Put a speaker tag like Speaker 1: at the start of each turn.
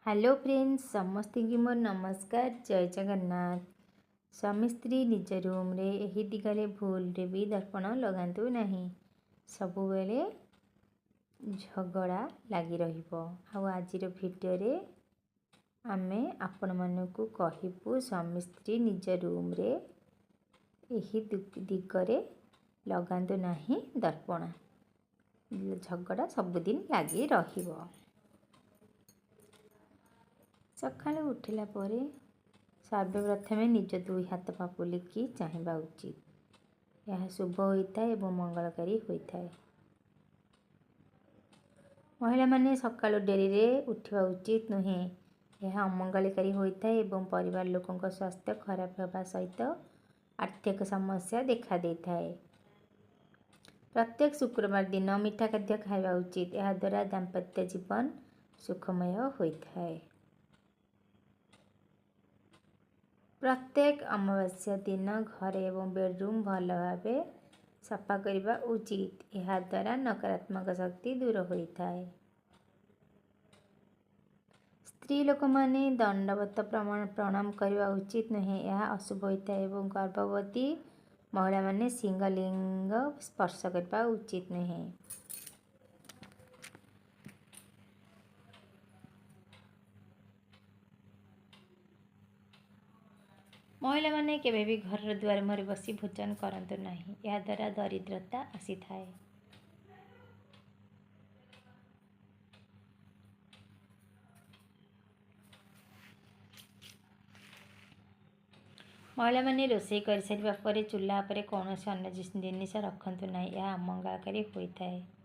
Speaker 1: Hello friends समस्त की मोर नमस्कार जय जगन्नाथ। स्वामी स्त्री निज रूम रे एही दिगरे भूल रे भी दर्पण लगातु नहीं। सबुबेले झगड़ा लगी रहिबो। आजिर भिडियो रे आमे आपण मानकु कहिबु स्वामी स्त्री निज रूम रे एही दिगरे लगातु नहीं दर्पण। झगड़ा सबुदिन लगी रहिबो। सकाळु उठिला परे सर्वप्रथमे निज दुई हाथ पापुलिकी चाहिबा उचित। यह शुभ होता है एवं मंगलकारी होता है। महिला माने सकाळु डेरी रे उठिबा उचित नुहे। यह अमंगलकारी होता है एवं परिवार लोकों का स्वास्थ्य खराब होगा सहित आर्थिक समस्या देखा देता है। प्रत्येक शुक्रवार दिन मीठा खाद्य खाइबा उचित। यह द्वारा दाम्पत्य जीवन सुखमय होता है। प्रत्येक अमावास्या दिन घर एवं बेडरूम भल भाव सफा करने उचित। यह द्वारा नकारात्मक शक्ति दूर होता है। स्त्री लोक माने दंडवत प्रणाम करने उचित नुहे। यह अशुभ होता है एवं गर्भवती महिला माने सिंहलिंग स्पर्श करने उचित नुहे। महिला माने केबे भी घर द्वार मुहर बसी भोजन करंतु नहीं। यह द्वारा दरिद्रता आसी थाए। महिला माने रोषेई कर सारिबा परे चूल्हा पर कौन अन्य जिनिस रखंतु नहीं। यह अमंगलकारी होता है।